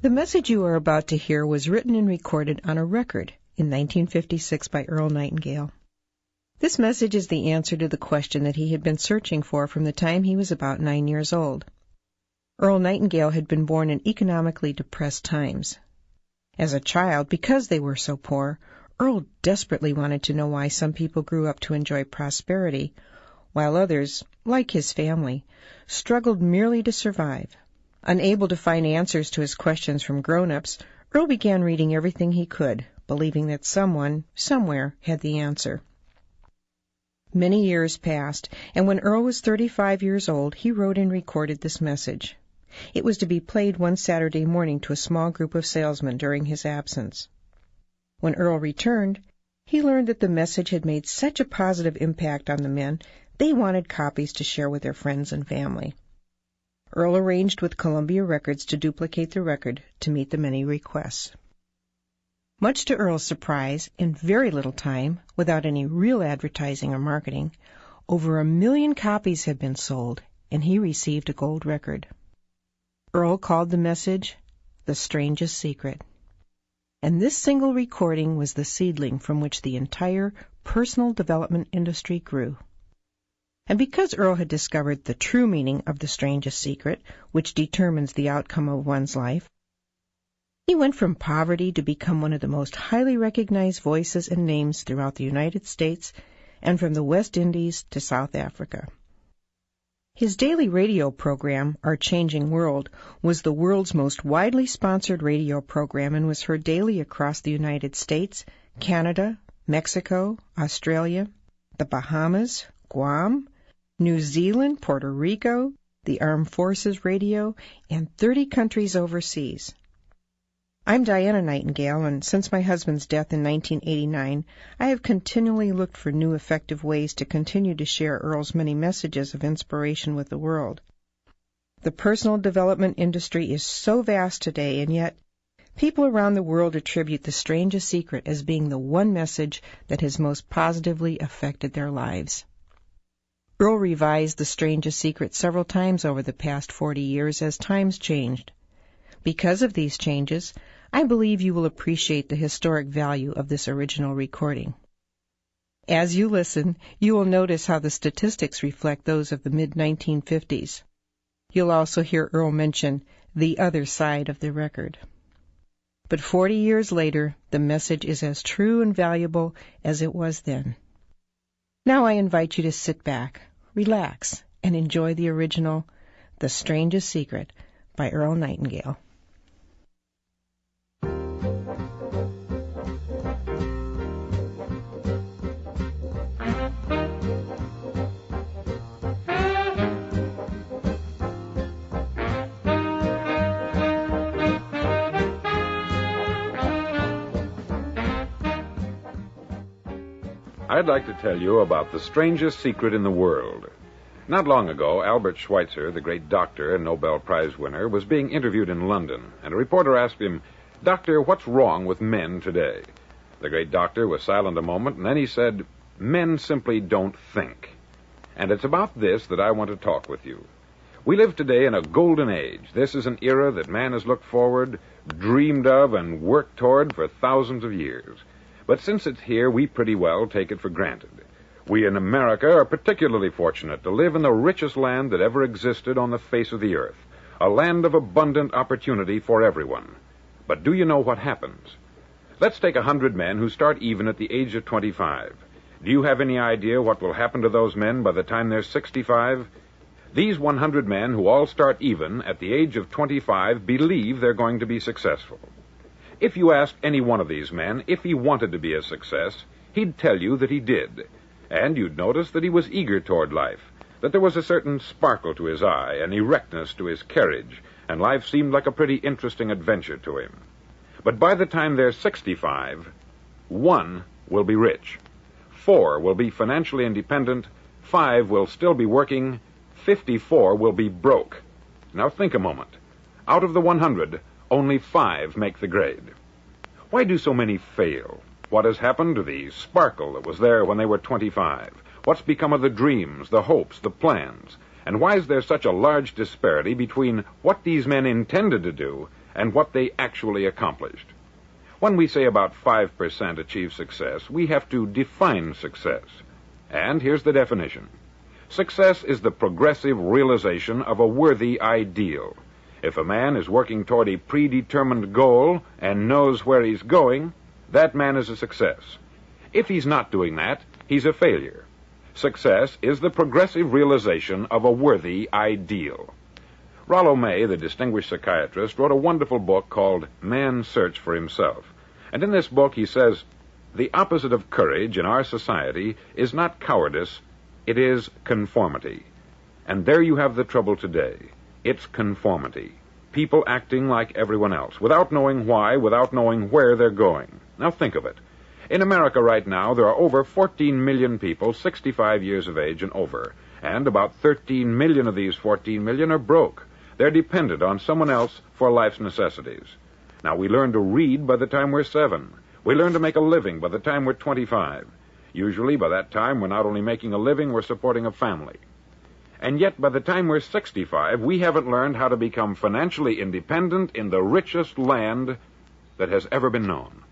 The message you are about to hear was written and recorded on a record in 1956 by Earl Nightingale. This message is the answer to the question that he had been searching for from the time he was about 9 years old. Earl Nightingale had been born in economically depressed times. As a child, because they were so poor, Earl desperately wanted to know why some people grew up to enjoy prosperity, while others, like his family, struggled merely to survive. Unable to find answers to his questions from grown-ups, Earl began reading everything he could, believing that someone, somewhere, had the answer. Many years passed, and when Earl was 35 years old, he wrote and recorded this message. It was to be played one Saturday morning to a small group of salesmen during his absence. When Earl returned, he learned that the message had made such a positive impact on the men, they wanted copies to share with their friends and family. Earl arranged with Columbia Records to duplicate the record to meet the many requests. Much to Earl's surprise, in very little time, without any real advertising or marketing, over 1 million copies had been sold, and he received a gold record. Earl called the message The Strangest Secret. And this single recording was the seedling from which the entire personal development industry grew. And because Earl had discovered the true meaning of the strangest secret, which determines the outcome of one's life, he went from poverty to become one of the most highly recognized voices and names throughout the United States and from the West Indies to South Africa. His daily radio program, Our Changing World, was the world's most widely sponsored radio program and was heard daily across the United States, Canada, Mexico, Australia, the Bahamas, Guam, New Zealand, Puerto Rico, the Armed Forces Radio, and 30 countries overseas. I'm Diana Nightingale, and since my husband's death in 1989, I have continually looked for new effective ways to continue to share Earl's many messages of inspiration with the world. The personal development industry is so vast today, and yet people around the world attribute the strangest secret as being the one message that has most positively affected their lives. Earl revised the strangest secret several times over the past 40 years as times changed. Because of these changes, I believe you will appreciate the historic value of this original recording. As you listen, you will notice how the statistics reflect those of the mid-1950s. You'll also hear Earl mention the other side of the record. But 40 years later, the message is as true and valuable as it was then. Now I invite you to sit back, relax, and enjoy the original, The Strangest Secret, by Earl Nightingale. I'd like to tell you about the strangest secret in the world. Not long ago, Albert Schweitzer, the great doctor and Nobel Prize winner, was being interviewed in London, and a reporter asked him, "Doctor, what's wrong with men today?" The great doctor was silent a moment, and then he said, "Men simply don't think." And it's about this that I want to talk with you. We live today in a golden age. This is an era that man has looked forward, dreamed of, and worked toward for thousands of years. But since it's here, we pretty well take it for granted. We in America are particularly fortunate to live in the richest land that ever existed on the face of the earth, a land of abundant opportunity for everyone. But do you know what happens? Let's take 100 men who start even at the age of 25. Do you have any idea what will happen to those men by the time they're 65? These 100 men who all start even at the age of 25 believe they're going to be successful. If you asked any one of these men if he wanted to be a success, he'd tell you that he did. And you'd notice that he was eager toward life, that there was a certain sparkle to his eye, an erectness to his carriage, and life seemed like a pretty interesting adventure to him. But by the time they're 65, 1 will be rich, 4 will be financially independent, 5 will still be working, 54 will be broke. Now think a moment. Out of the 100, only 5 make the grade. Why do so many fail? What has happened to the sparkle that was there when they were 25? What's become of the dreams, the hopes, the plans? And why is there such a large disparity between what these men intended to do and what they actually accomplished. When we say about 5% achieve success, we have to define success. And here's the definition. Success is the progressive realization of a worthy ideal. If a man is working toward a predetermined goal and knows where he's going, that man is a success. If he's not doing that, he's a failure. Success is the progressive realization of a worthy ideal. Rollo May, the distinguished psychiatrist, wrote a wonderful book called Man's Search for Himself. And in this book he says, the opposite of courage in our society is not cowardice, it is conformity. And there you have the trouble today. It's conformity. People acting like everyone else, without knowing why, without knowing where they're going. Now think of it. In America right now, there are over 14 million people 65 years of age and over, and about 13 million of these 14 million are broke. They're dependent on someone else for life's necessities. Now, we learn to read by the time we're 7. We learn to make a living by the time we're 25. Usually, by that time, we're not only making a living, we're supporting a family. And yet, by the time we're 65, we haven't learned how to become financially independent in the richest land that has ever been known.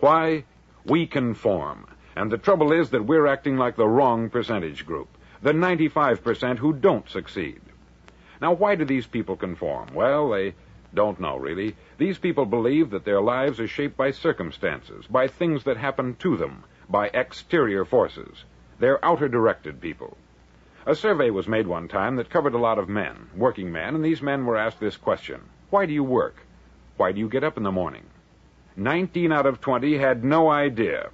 Why? We conform. And the trouble is that we're acting like the wrong percentage group, the 95% who don't succeed. Now, why do these people conform? Well, they don't know, really. These people believe that their lives are shaped by circumstances, by things that happen to them, by exterior forces. They're outer-directed people. A survey was made one time that covered a lot of men, working men, and these men were asked this question. Why do you work? Why do you get up in the morning? 19 out of 20 had no idea.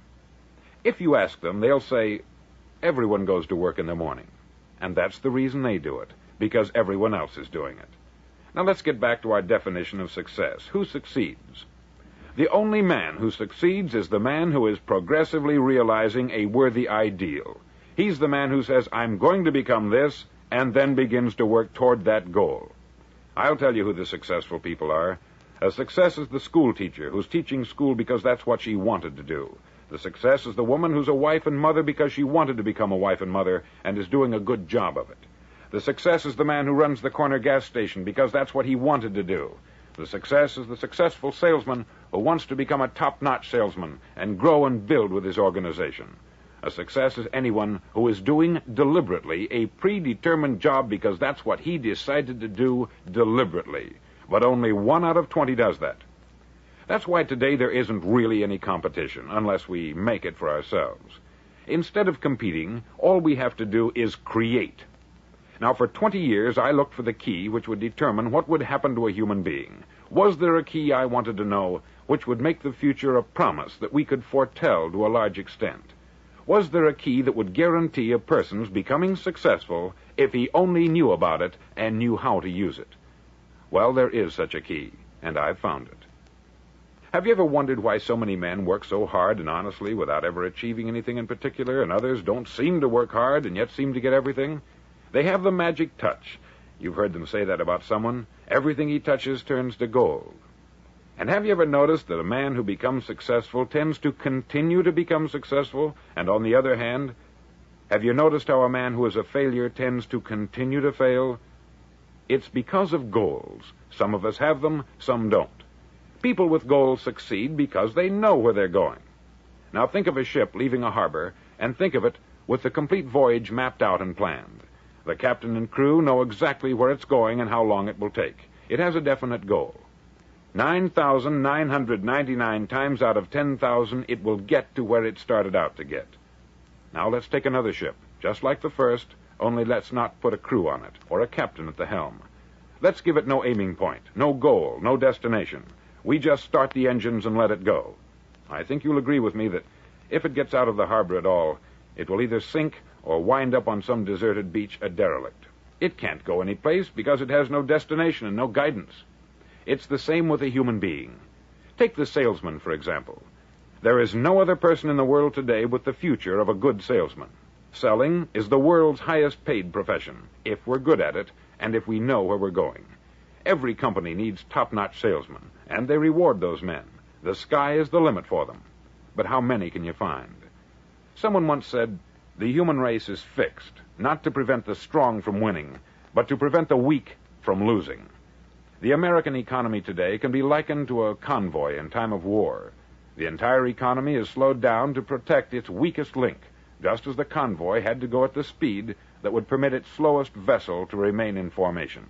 If you ask them, they'll say, everyone goes to work in the morning. And that's the reason they do it, because everyone else is doing it. Now let's get back to our definition of success. Who succeeds? The only man who succeeds is the man who is progressively realizing a worthy ideal. He's the man who says, I'm going to become this, and then begins to work toward that goal. I'll tell you who the successful people are. A success is the school teacher who's teaching school because that's what she wanted to do. The success is the woman who's a wife and mother because she wanted to become a wife and mother and is doing a good job of it. The success is the man who runs the corner gas station because that's what he wanted to do. The success is the successful salesman who wants to become a top-notch salesman and grow and build with his organization. A success is anyone who is doing deliberately a predetermined job because that's what he decided to do deliberately. But only 1 out of 20 does that. That's why today there isn't really any competition, unless we make it for ourselves. Instead of competing, all we have to do is create. Now, for 20 years, I looked for the key which would determine what would happen to a human being. Was there a key I wanted to know which would make the future a promise that we could foretell to a large extent? Was there a key that would guarantee a person's becoming successful if he only knew about it and knew how to use it? Well, there is such a key, and I've found it. Have you ever wondered why so many men work so hard and honestly without ever achieving anything in particular, and others don't seem to work hard and yet seem to get everything? They have the magic touch. You've heard them say that about someone. Everything he touches turns to gold. And have you ever noticed that a man who becomes successful tends to continue to become successful? And on the other hand, have you noticed how a man who is a failure tends to continue to fail? It's because of goals. Some of us have them, some don't. People with goals succeed because they know where they're going. Now think of a ship leaving a harbor, and think of it with the complete voyage mapped out and planned. The captain and crew know exactly where it's going and how long it will take. It has a definite goal. 9,999 times out of 10,000, it will get to where it started out to get. Now let's take another ship, just like the first, only let's not put a crew on it, or a captain at the helm. Let's give it no aiming point, no goal, no destination. We just start the engines and let it go. I think you'll agree with me that if it gets out of the harbor at all, it will either sink or wind up on some deserted beach a derelict. It can't go any place because it has no destination and no guidance. It's the same with a human being. Take the salesman, for example. There is no other person in the world today with the future of a good salesman. Selling is the world's highest paid profession, if we're good at it and if we know where we're going. Every company needs top-notch salesmen, and they reward those men. The sky is the limit for them. But how many can you find? Someone once said, the human race is fixed, not to prevent the strong from winning, but to prevent the weak from losing. The American economy today can be likened to a convoy in time of war. The entire economy is slowed down to protect its weakest link, just as the convoy had to go at the speed that would permit its slowest vessel to remain in formation.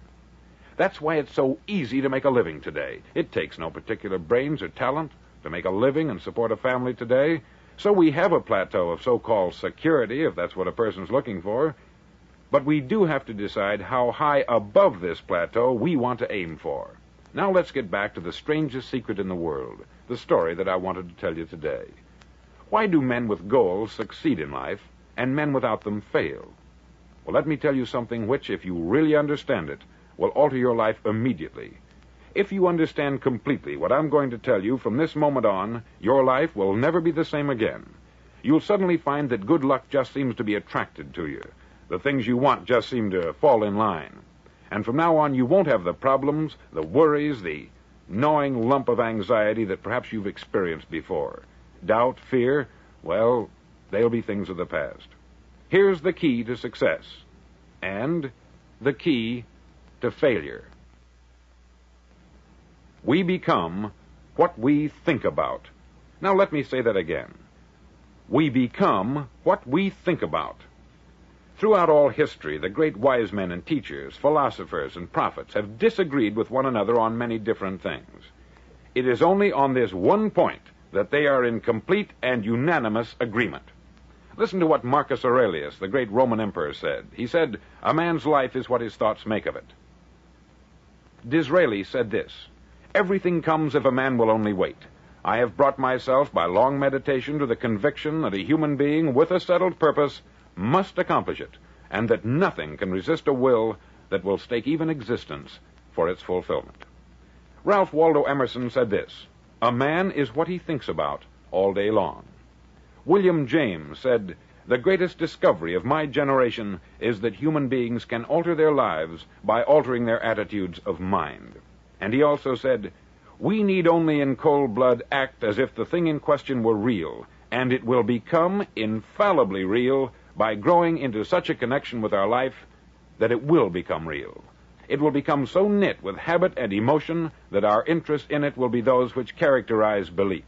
That's why it's so easy to make a living today. It takes no particular brains or talent to make a living and support a family today. So we have a plateau of so-called security, if that's what a person's looking for. But we do have to decide how high above this plateau we want to aim for. Now let's get back to the strangest secret in the world, the story that I wanted to tell you today. Why do men with goals succeed in life and men without them fail? Well, let me tell you something which, if you really understand it, will alter your life immediately. If you understand completely what I'm going to tell you from this moment on, your life will never be the same again. You'll suddenly find that good luck just seems to be attracted to you. The things you want just seem to fall in line. And from now on, you won't have the problems, the worries, the gnawing lump of anxiety that perhaps you've experienced before. Doubt, fear, well, they'll be things of the past. Here's the key to success, and the key to failure. We become what we think about. Now let me say that again. We become what we think about. Throughout all history, the great wise men and teachers, philosophers and prophets have disagreed with one another on many different things. It is only on this one point that they are in complete and unanimous agreement. Listen to what Marcus Aurelius, the great Roman emperor, said. He said, "A man's life is what his thoughts make of it." Disraeli said this, "Everything comes if a man will only wait. I have brought myself by long meditation to the conviction that a human being with a settled purpose must accomplish it, and that nothing can resist a will that will stake even existence for its fulfillment." Ralph Waldo Emerson said this, "A man is what he thinks about all day long." William James said, "The greatest discovery of my generation is that human beings can alter their lives by altering their attitudes of mind." And he also said, "We need only in cold blood act as if the thing in question were real, and it will become infallibly real by growing into such a connection with our life that it will become real. It will become so knit with habit and emotion that our interest in it will be those which characterize belief."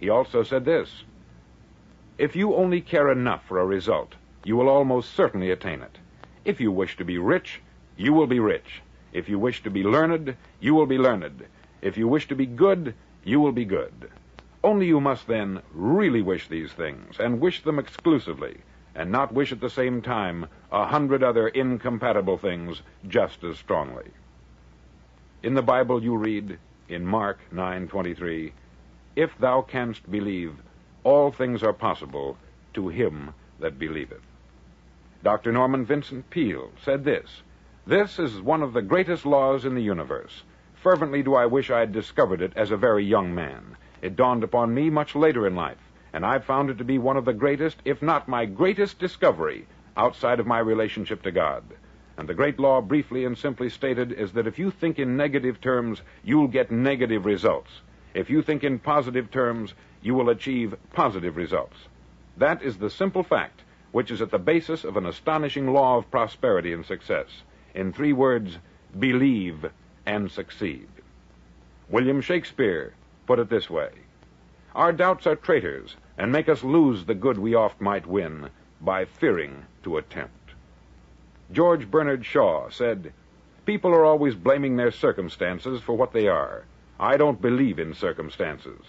He also said this, "If you only care enough for a result, you will almost certainly attain it. If you wish to be rich, you will be rich. If you wish to be learned, you will be learned. If you wish to be good, you will be good. Only you must then really wish these things, and wish them exclusively, and not wish at the same time 100 other incompatible things just as strongly." In the Bible you read, in Mark 9:23, "If thou canst believe, all things are possible to him that believeth." Dr. Norman Vincent Peale said this, "This is one of the greatest laws in the universe. Fervently do I wish I had discovered it as a very young man. It dawned upon me much later in life, and I've found it to be one of the greatest, if not my greatest discovery outside of my relationship to God. And the great law, briefly and simply stated, is that if you think in negative terms, you'll get negative results. If you think in positive terms, you will achieve positive results. That is the simple fact which is at the basis of an astonishing law of prosperity and success. In 3 words, believe and succeed." William Shakespeare put it this way, "Our doubts are traitors, and make us lose the good we oft might win by fearing to attempt." George Bernard Shaw said, "People are always blaming their circumstances for what they are. I don't believe in circumstances.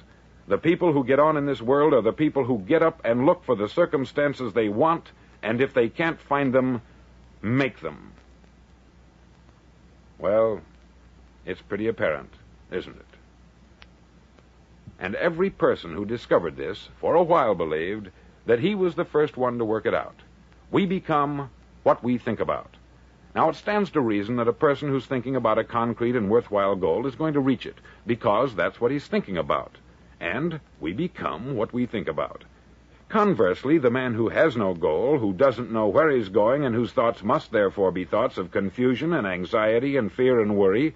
The people who get on in this world are the people who get up and look for the circumstances they want, and if they can't find them, make them." Well, it's pretty apparent, isn't it? And every person who discovered this for a while believed that he was the first one to work it out. We become what we think about. Now, it stands to reason that a person who's thinking about a concrete and worthwhile goal is going to reach it, because that's what he's thinking about. And we become what we think about. Conversely, the man who has no goal, who doesn't know where he's going, and whose thoughts must therefore be thoughts of confusion and anxiety and fear and worry,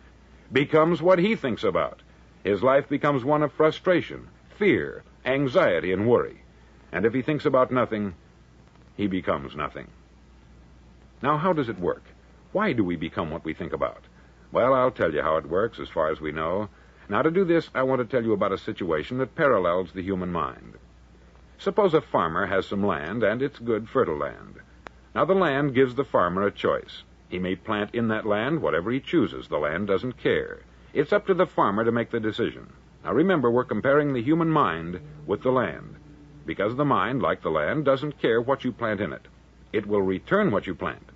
becomes what he thinks about. His life becomes one of frustration, fear, anxiety, and worry. And if he thinks about nothing, he becomes nothing. Now, how does it work? Why do we become what we think about? Well, I'll tell you how it works as far as we know. Now, to do this, I want to tell you about a situation that parallels the human mind. Suppose a farmer has some land, and it's good, fertile land. Now, the land gives the farmer a choice. He may plant in that land whatever he chooses. The land doesn't care. It's up to the farmer to make the decision. Now, remember, we're comparing the human mind with the land, because the mind, like the land, doesn't care what you plant in it. It will return what you plant,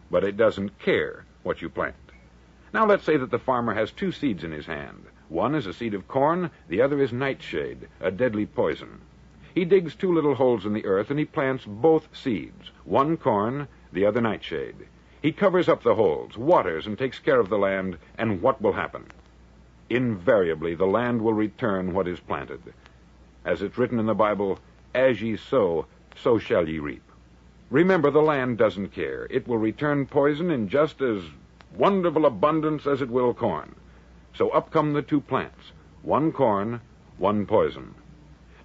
but it doesn't care what you plant. Now, let's say that the farmer has two seeds in his hand. One is a seed of corn, the other is nightshade, a deadly poison. He digs two little holes in the earth, and he plants both seeds, one corn, the other nightshade. He covers up the holes, waters, and takes care of the land, and what will happen? Invariably, the land will return what is planted. As it's written in the Bible, as ye sow, so shall ye reap. Remember, the land doesn't care. It will return poison in just as wonderful abundance as it will corn. So up come the two plants, one corn, one poison.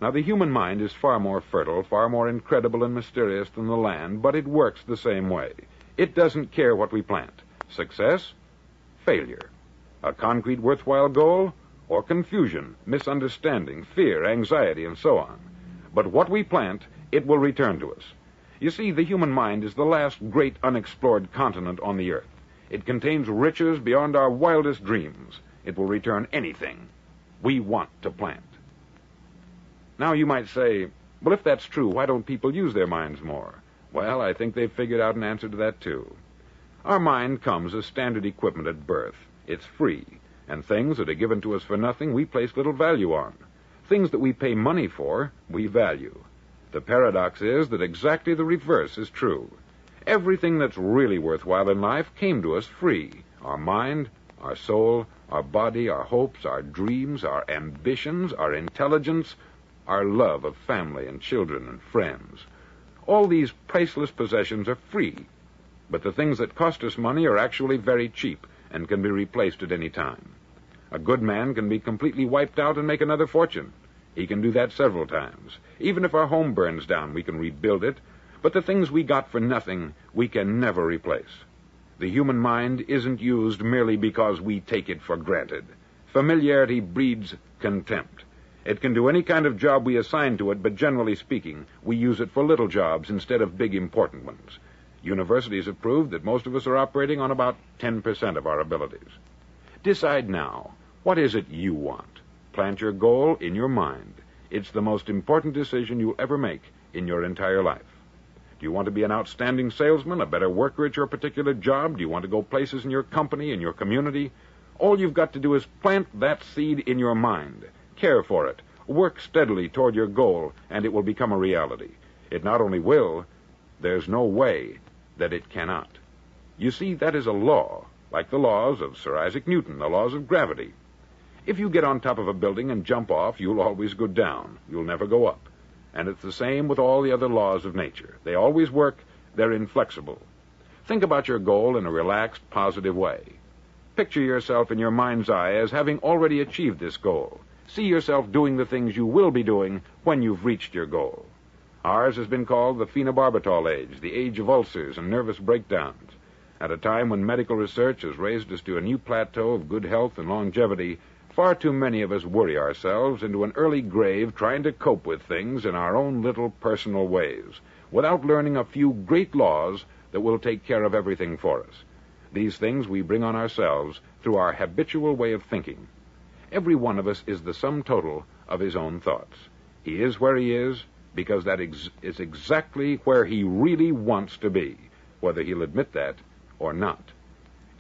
Now, the human mind is far more fertile, far more incredible and mysterious than the land, but it works the same way. It doesn't care what we plant. Success, failure. A concrete, worthwhile goal, or confusion, misunderstanding, fear, anxiety, and so on. But what we plant, it will return to us. You see, the human mind is the last great unexplored continent on the earth. It contains riches beyond our wildest dreams. It will return anything we want to plant. Now, you might say, well, if that's true, why don't people use their minds more? Well, I think they've figured out an answer to that, too. Our mind comes as standard equipment at birth. It's free, and things that are given to us for nothing we place little value on. Things that we pay money for, we value. The paradox is that exactly the reverse is true. Everything that's really worthwhile in life came to us free. Our mind, our soul, our body, our hopes, our dreams, our ambitions, our intelligence, our love of family and children and friends. All these priceless possessions are free, but the things that cost us money are actually very cheap and can be replaced at any time. A good man can be completely wiped out and make another fortune. He can do that several times. Even if our home burns down, we can rebuild it, but the things we got for nothing, we can never replace. The human mind isn't used merely because we take it for granted. Familiarity breeds contempt. It can do any kind of job we assign to it, but generally speaking, we use it for little jobs instead of big, important ones. Universities have proved that most of us are operating on about 10% of our abilities. Decide now, what is it you want? Plant your goal in your mind. It's the most important decision you'll ever make in your entire life. Do you want to be an outstanding salesman, a better worker at your particular job? Do you want to go places in your company, in your community? All you've got to do is plant that seed in your mind. Care for it. Work steadily toward your goal, and it will become a reality. It not only will, there's no way that it cannot. You see, that is a law, like the laws of Sir Isaac Newton, the laws of gravity. If you get on top of a building and jump off, you'll always go down. You'll never go up. And it's the same with all the other laws of nature. They always work. They're inflexible. Think about your goal in a relaxed, positive way. Picture yourself in your mind's eye as having already achieved this goal. See yourself doing the things you will be doing when you've reached your goal. Ours has been called the phenobarbital age, the age of ulcers and nervous breakdowns. At a time when medical research has raised us to a new plateau of good health and longevity, far too many of us worry ourselves into an early grave trying to cope with things in our own little personal ways, without learning a few great laws that will take care of everything for us. These things we bring on ourselves through our habitual way of thinking. Every one of us is the sum total of his own thoughts. He is where he is because that is exactly where he really wants to be, whether he'll admit that or not.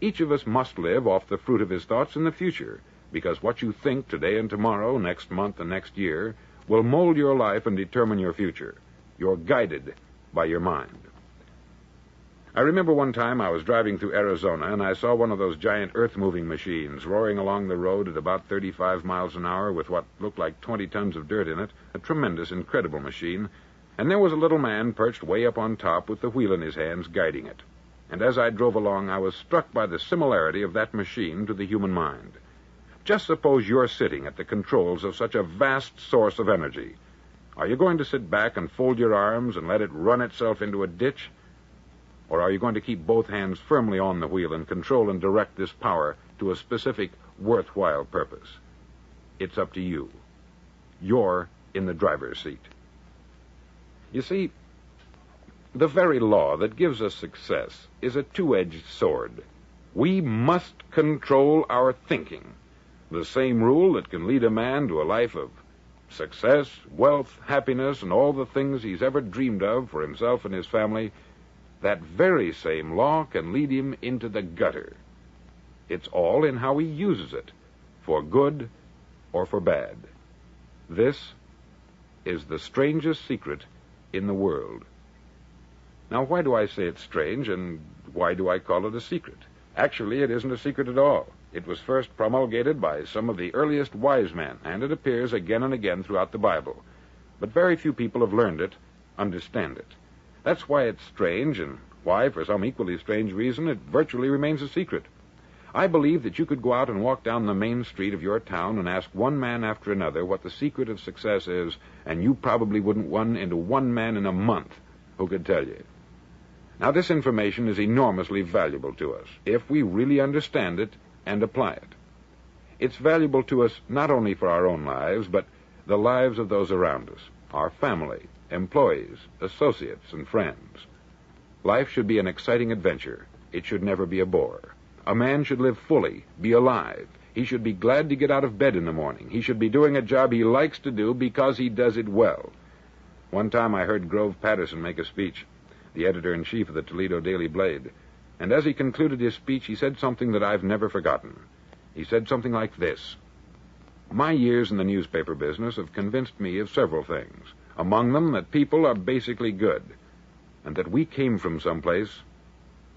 Each of us must live off the fruit of his thoughts in the future, because what you think today and tomorrow, next month and next year, will mold your life and determine your future. You're guided by your mind. I remember one time I was driving through Arizona, and I saw one of those giant earth-moving machines roaring along the road at about 35 miles an hour with what looked like 20 tons of dirt in it, a tremendous, incredible machine, and there was a little man perched way up on top with the wheel in his hands guiding it. And as I drove along, I was struck by the similarity of that machine to the human mind. Just suppose you're sitting at the controls of such a vast source of energy. Are you going to sit back and fold your arms and let it run itself into a ditch? Or are you going to keep both hands firmly on the wheel and control and direct this power to a specific, worthwhile purpose. It's up to you. You're in the driver's seat. You see, the very law that gives us success is a two-edged sword. We must control our thinking. The same rule that can lead a man to a life of success, wealth, happiness, and all the things he's ever dreamed of for himself and his family, that very same law can lead him into the gutter. It's all in how he uses it, for good or for bad. This is the strangest secret in the world. Now, why do I say it's strange, and why do I call it a secret? Actually, it isn't a secret at all. It was first promulgated by some of the earliest wise men, and it appears again and again throughout the Bible. But very few people have learned it, understand it. That's why it's strange, and why, for some equally strange reason, it virtually remains a secret. I believe that you could go out and walk down the main street of your town and ask one man after another what the secret of success is, and you probably wouldn't run into one man in a month who could tell you. Now, this information is enormously valuable to us if we really understand it and apply it. It's valuable to us not only for our own lives, but the lives of those around us, our family, employees, associates, and friends. Life should be an exciting adventure. It should never be a bore. A man should live fully, be alive. He should be glad to get out of bed in the morning. He should be doing a job he likes to do because he does it well. One time I heard Grove Patterson make a speech, the editor-in-chief of the Toledo Daily Blade, and as he concluded his speech, he said something that I've never forgotten. He said something like this: "My years in the newspaper business have convinced me of several things, among them that people are basically good, and that we came from someplace,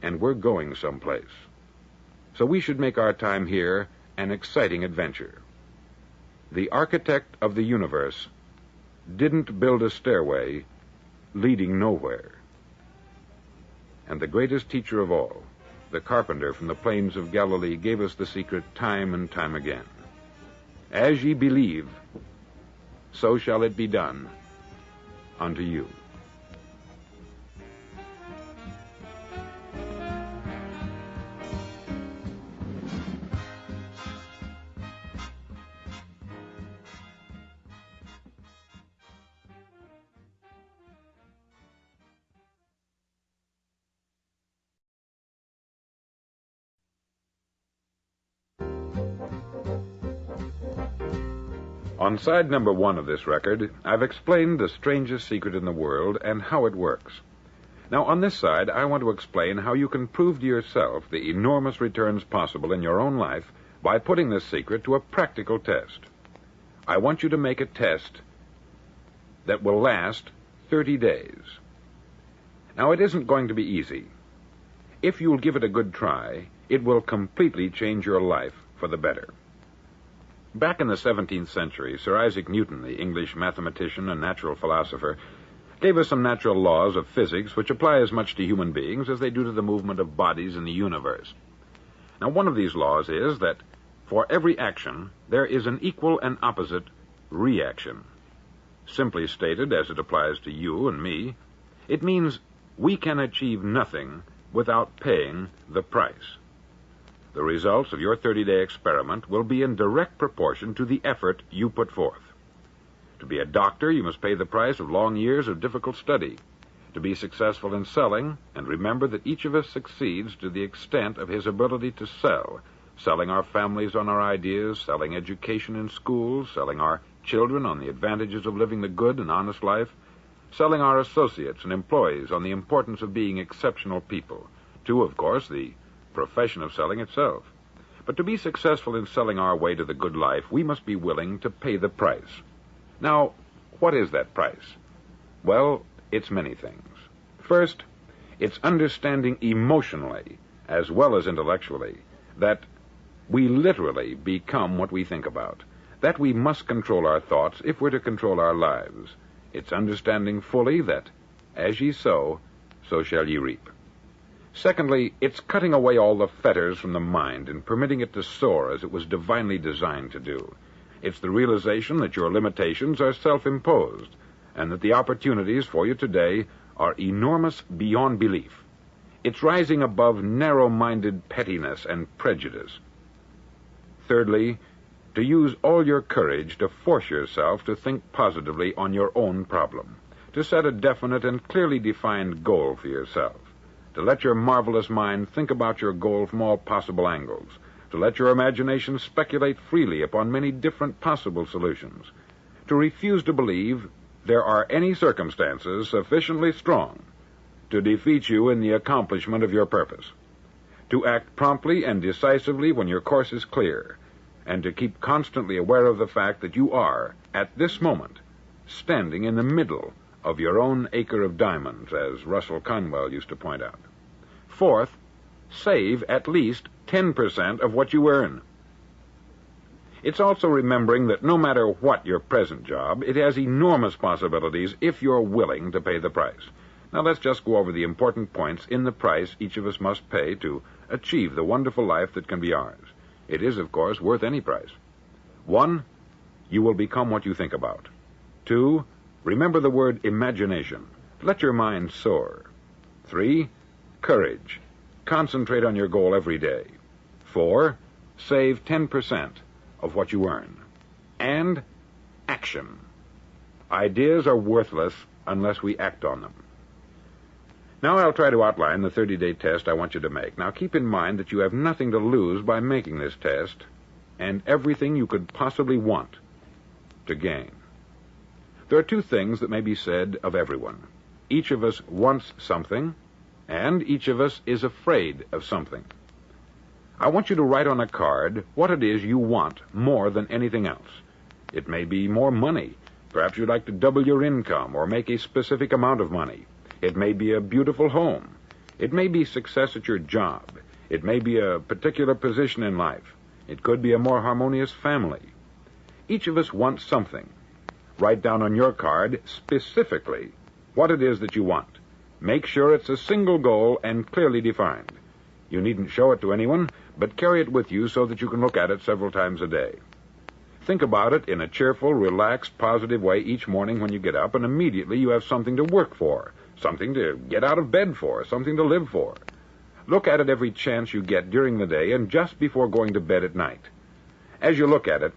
and we're going someplace. So we should make our time here an exciting adventure. The architect of the universe didn't build a stairway leading nowhere." And the greatest teacher of all, the carpenter from the plains of Galilee, gave us the secret time and time again. As ye believe, so shall it be done unto you. On side number 1 of this record, I've explained the strangest secret in the world and how it works. Now, on this side, I want to explain how you can prove to yourself the enormous returns possible in your own life by putting this secret to a practical test. I want you to make a test that will last 30 days. Now, it isn't going to be easy. If you'll give it a good try, it will completely change your life for the better. Back in the 17th century, Sir Isaac Newton, the English mathematician and natural philosopher, gave us some natural laws of physics which apply as much to human beings as they do to the movement of bodies in the universe. Now, one of these laws is that for every action, there is an equal and opposite reaction. Simply stated, as it applies to you and me, it means we can achieve nothing without paying the price. The results of your 30-day experiment will be in direct proportion to the effort you put forth. To be a doctor, you must pay the price of long years of difficult study. To be successful in selling, and remember that each of us succeeds to the extent of his ability to sell, selling our families on our ideas, selling education in schools, selling our children on the advantages of living the good and honest life, selling our associates and employees on the importance of being exceptional people, to, of course, the profession of selling itself. But to be successful in selling our way to the good life, we must be willing to pay the price. Now, what is that price? Well, it's many things. First, it's understanding emotionally, as well as intellectually, that we literally become what we think about, that we must control our thoughts if we're to control our lives. It's understanding fully that, as ye sow, so shall ye reap. Secondly, it's cutting away all the fetters from the mind and permitting it to soar as it was divinely designed to do. It's the realization that your limitations are self-imposed and that the opportunities for you today are enormous beyond belief. It's rising above narrow-minded pettiness and prejudice. Thirdly, to use all your courage to force yourself to think positively on your own problem, to set a definite and clearly defined goal for yourself, to let your marvelous mind think about your goal from all possible angles, to let your imagination speculate freely upon many different possible solutions, to refuse to believe there are any circumstances sufficiently strong to defeat you in the accomplishment of your purpose, to act promptly and decisively when your course is clear, and to keep constantly aware of the fact that you are, at this moment, standing in the middle of your own acre of diamonds, as Russell Conwell used to point out. Fourth, save at least 10% of what you earn. It's also remembering that no matter what your present job, it has enormous possibilities if you're willing to pay the price. Now let's just go over the important points in the price each of us must pay to achieve the wonderful life that can be ours. It is, of course, worth any price. 1, you will become what you think about. 2, remember the word imagination. Let your mind soar. 3, courage. Concentrate on your goal every day. 4, save 10% of what you earn. And action. Ideas are worthless unless we act on them. Now I'll try to outline the 30-day test I want you to make. Now keep in mind that you have nothing to lose by making this test, and everything you could possibly want to gain. There are 2 things that may be said of everyone. Each of us wants something, and each of us is afraid of something. I want you to write on a card what it is you want more than anything else. It may be more money. Perhaps you'd like to double your income or make a specific amount of money. It may be a beautiful home. It may be success at your job. It may be a particular position in life. It could be a more harmonious family. Each of us wants something. Write down on your card specifically what it is that you want. Make sure it's a single goal and clearly defined. You needn't show it to anyone, but carry it with you so that you can look at it several times a day. Think about it in a cheerful, relaxed, positive way each morning when you get up, and immediately you have something to work for, something to get out of bed for, something to live for. Look at it every chance you get during the day and just before going to bed at night. As you look at it,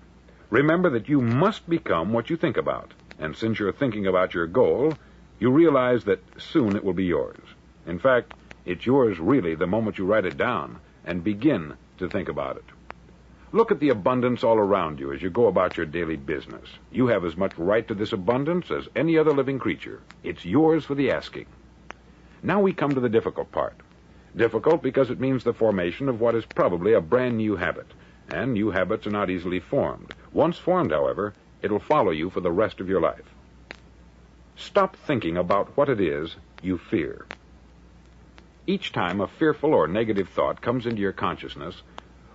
remember that you must become what you think about, and since you're thinking about your goal, you realize that soon it will be yours. In fact, it's yours really the moment you write it down and begin to think about it. Look at the abundance all around you as you go about your daily business. You have as much right to this abundance as any other living creature. It's yours for the asking. Now we come to the difficult part. Difficult because it means the formation of what is probably a brand new habit, and new habits are not easily formed. Once formed, however, it'll follow you for the rest of your life. Stop thinking about what it is you fear. Each time a fearful or negative thought comes into your consciousness,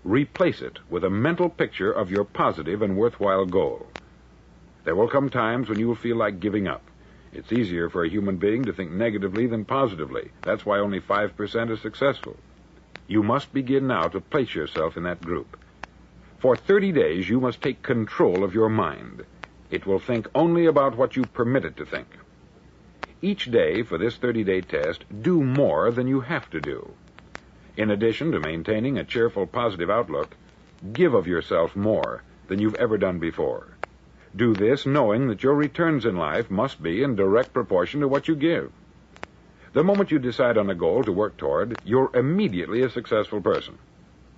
replace it with a mental picture of your positive and worthwhile goal. There will come times when you will feel like giving up. It's easier for a human being to think negatively than positively. That's why only 5% are successful. You must begin now to place yourself in that group. For 30 days, you must take control of your mind. It will think only about what you permit it to think. Each day for this 30-day test, do more than you have to do. In addition to maintaining a cheerful, positive outlook, give of yourself more than you've ever done before. Do this knowing that your returns in life must be in direct proportion to what you give. The moment you decide on a goal to work toward, you're immediately a successful person.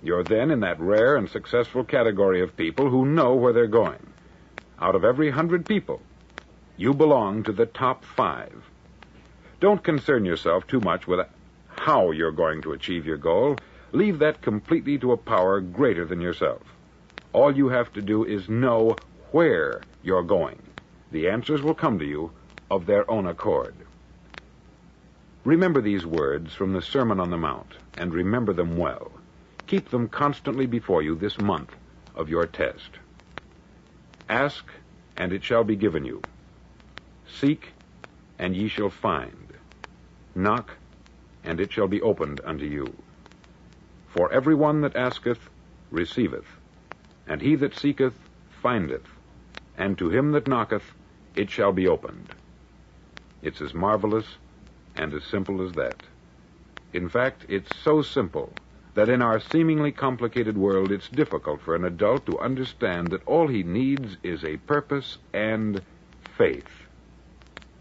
You're then in that rare and successful category of people who know where they're going. Out of every 100 people, you belong to the top 5. Don't concern yourself too much with how you're going to achieve your goal. Leave that completely to a power greater than yourself. All you have to do is know where you're going. The answers will come to you of their own accord. Remember these words from the Sermon on the Mount, and remember them well. Keep them constantly before you this month of your test. Ask, and it shall be given you. Seek, and ye shall find. Knock, and it shall be opened unto you. For every one that asketh receiveth, and he that seeketh findeth, and to him that knocketh it shall be opened. It's as marvelous and as simple as that. In fact, it's so simple, that in our seemingly complicated world it's difficult for an adult to understand that all he needs is a purpose and faith.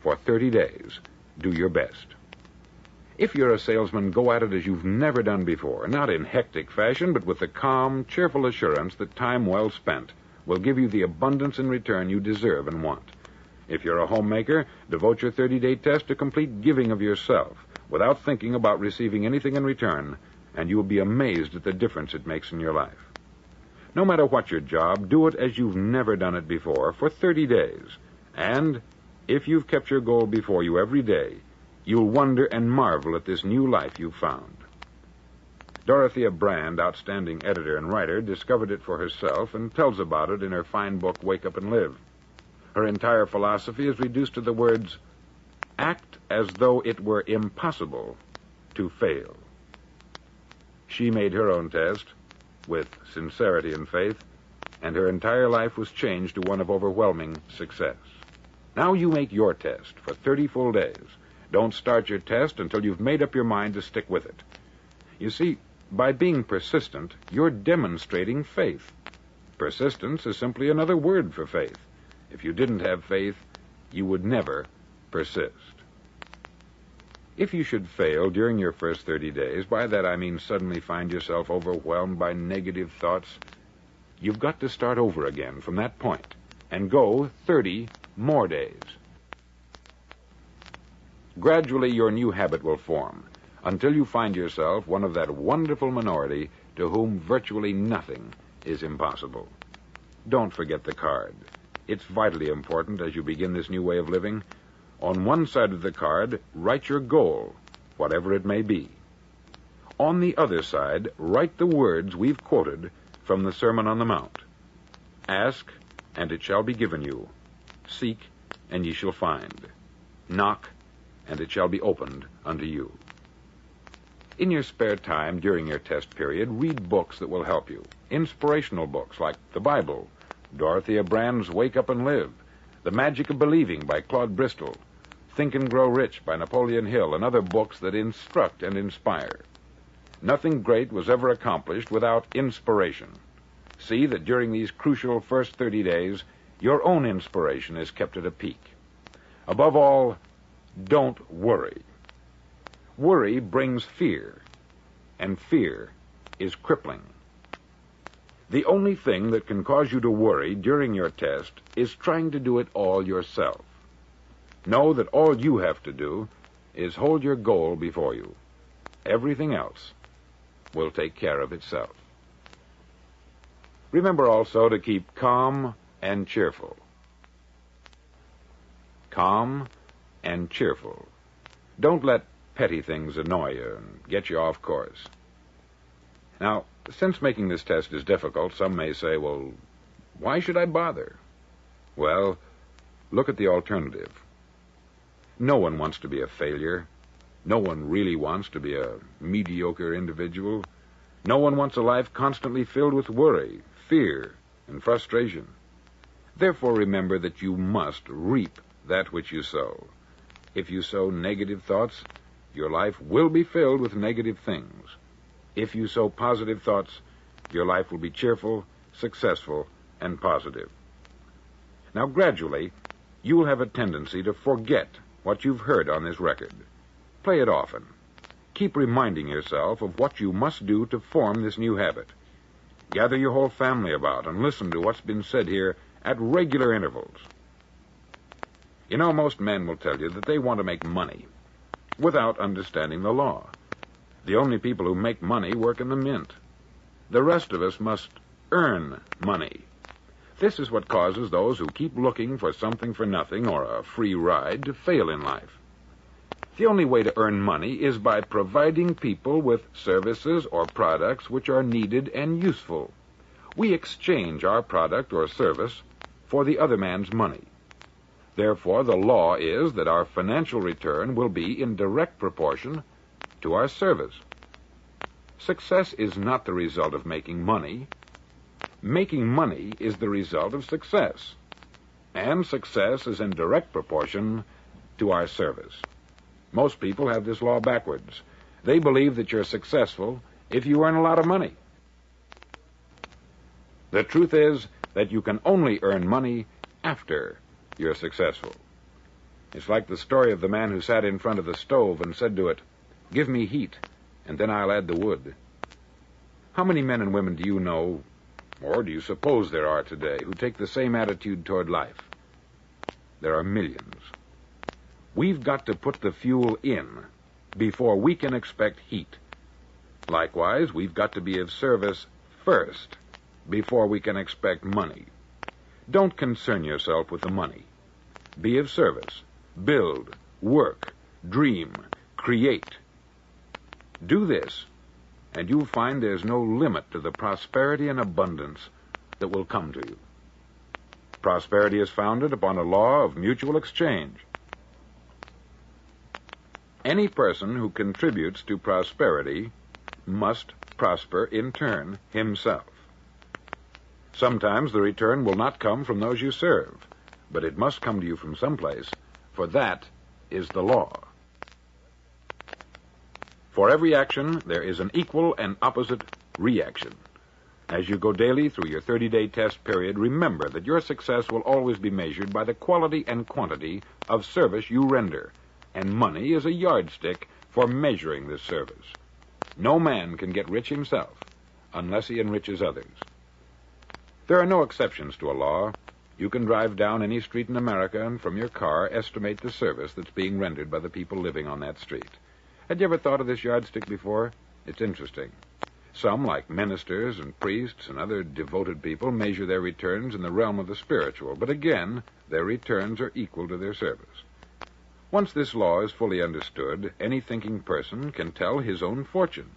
For 30 days, do your best. If you're a salesman, go at it as you've never done before, not in hectic fashion, but with the calm, cheerful assurance that time well spent will give you the abundance in return you deserve and want. If you're a homemaker, devote your 30-day test to complete giving of yourself without thinking about receiving anything in return, and you will be amazed at the difference it makes in your life. No matter what your job, do it as you've never done it before for 30 days. And if you've kept your goal before you every day, you'll wonder and marvel at this new life you've found. Dorothea Brand, outstanding editor and writer, discovered it for herself and tells about it in her fine book, Wake Up and Live. Her entire philosophy is reduced to the words, act as though it were impossible to fail. She made her own test with sincerity and faith, and her entire life was changed to one of overwhelming success. Now you make your test for 30 full days. Don't start your test until you've made up your mind to stick with it. You see, by being persistent, you're demonstrating faith. Persistence is simply another word for faith. If you didn't have faith, you would never persist. If you should fail during your first 30 days, by that I mean suddenly find yourself overwhelmed by negative thoughts, you've got to start over again from that point and go 30 more days. Gradually, your new habit will form until you find yourself one of that wonderful minority to whom virtually nothing is impossible. Don't forget the card. It's vitally important as you begin this new way of living. On one side of the card, write your goal, whatever it may be. On the other side, write the words we've quoted from the Sermon on the Mount. Ask, and it shall be given you. Seek, and ye shall find. Knock, and it shall be opened unto you. In your spare time during your test period, read books that will help you. Inspirational books like the Bible, Dorothea Brand's Wake Up and Live, The Magic of Believing by Claude Bristol, Think and Grow Rich by Napoleon Hill, and other books that instruct and inspire. Nothing great was ever accomplished without inspiration. See that during these crucial first 30 days, your own inspiration is kept at a peak. Above all, don't worry. Worry brings fear, and fear is crippling. The only thing that can cause you to worry during your test is trying to do it all yourself. Know that all you have to do is hold your goal before you. Everything else will take care of itself. Remember also to keep calm and cheerful. Calm and cheerful. Don't let petty things annoy you and get you off course. Now, since making this test is difficult, some may say, well, why should I bother? Well, look at the alternative. No one wants to be a failure. No one really wants to be a mediocre individual. No one wants a life constantly filled with worry, fear, and frustration. Therefore, remember that you must reap that which you sow. If you sow negative thoughts, your life will be filled with negative things. If you sow positive thoughts, your life will be cheerful, successful, and positive. Now, gradually, you will have a tendency to forget what you've heard on this record. Play it often. Keep reminding yourself of what you must do to form this new habit. Gather your whole family about and listen to what's been said here at regular intervals. You know, most men will tell you that they want to make money without understanding the law. The only people who make money work in the mint. The rest of us must earn money. This is what causes those who keep looking for something for nothing or a free ride to fail in life. The only way to earn money is by providing people with services or products which are needed and useful. We exchange our product or service for the other man's money. Therefore, the law is that our financial return will be in direct proportion to our service. Success is not the result of making money. Making money is the result of success. And success is in direct proportion to our service. Most people have this law backwards. They believe that you're successful if you earn a lot of money. The truth is that you can only earn money after you're successful. It's like the story of the man who sat in front of the stove and said to it, "Give me heat, and then I'll add the wood." How many men and women do you know, or do you suppose there are today, who take the same attitude toward life? There are millions. We've got to put the fuel in before we can expect heat. Likewise, we've got to be of service first before we can expect money. Don't concern yourself with the money. Be of service. Build, work, dream, create. Do this, and you'll find there's no limit to the prosperity and abundance that will come to you. Prosperity is founded upon a law of mutual exchange. Any person who contributes to prosperity must prosper in turn himself. Sometimes the return will not come from those you serve, but it must come to you from someplace, for that is the law. For every action, there is an equal and opposite reaction. As you go daily through your 30-day test period, remember that your success will always be measured by the quality and quantity of service you render, and money is a yardstick for measuring this service. No man can get rich himself unless he enriches others. There are no exceptions to a law. You can drive down any street in America and from your car estimate the service that's being rendered by the people living on that street. Had you ever thought of this yardstick before? It's interesting. Some, like ministers and priests and other devoted people, measure their returns in the realm of the spiritual, but again, their returns are equal to their service. Once this law is fully understood, any thinking person can tell his own fortune.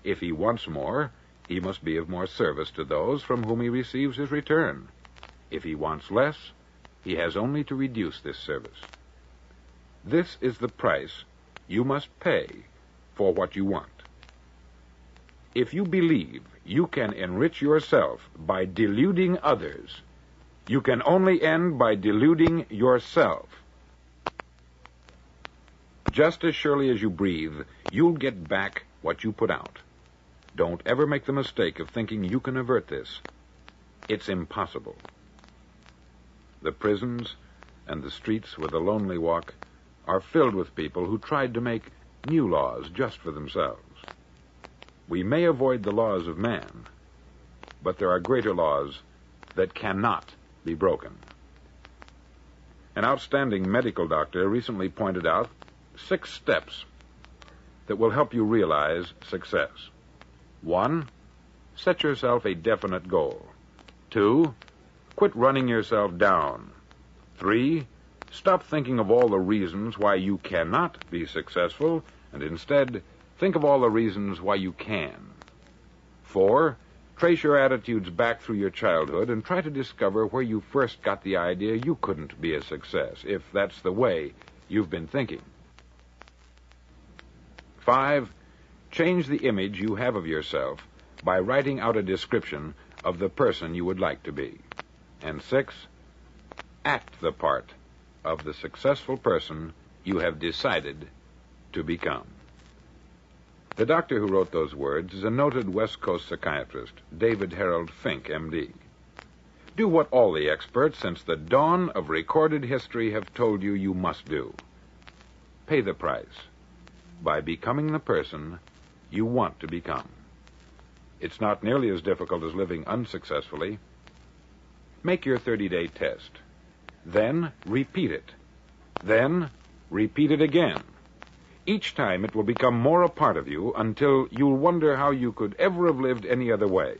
If he wants more, he must be of more service to those from whom he receives his return. If he wants less, he has only to reduce this service. This is the price you must pay for what you want. If you believe you can enrich yourself by deluding others, you can only end by deluding yourself. Just as surely as you breathe, you'll get back what you put out. Don't ever make the mistake of thinking you can avert this. It's impossible. The prisons and the streets where the lonely walk are filled with people who tried to make new laws just for themselves. We may avoid the laws of man, but there are greater laws that cannot be broken. An outstanding medical doctor recently pointed out 6 steps that will help you realize success. 1, set yourself a definite goal. 2, quit running yourself down. 3, stop thinking of all the reasons why you cannot be successful, and instead think of all the reasons why you can. 4, trace your attitudes back through your childhood and try to discover where you first got the idea you couldn't be a success, if that's the way you've been thinking. 5, change the image you have of yourself by writing out a description of the person you would like to be. And 6, act the part of the successful person you have decided to become. The doctor who wrote those words is a noted West Coast psychiatrist, David Harold Fink, M.D. Do what all the experts since the dawn of recorded history have told you you must do. Pay the price by becoming the person you want to become. It's not nearly as difficult as living unsuccessfully. Make your 30-day test. Then repeat it. Then repeat it again. Each time it will become more a part of you until you'll wonder how you could ever have lived any other way.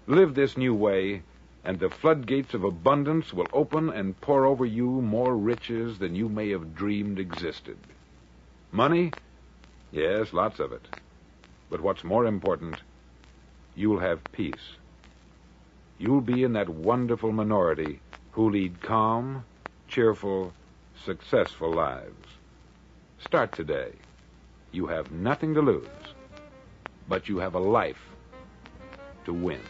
Live this new way, and the floodgates of abundance will open and pour over you more riches than you may have dreamed existed. Money? Yes, lots of it. But what's more important, you'll have peace. You'll be in that wonderful minority who lead calm, cheerful, successful lives. Start today. You have nothing to lose, but you have a life to win.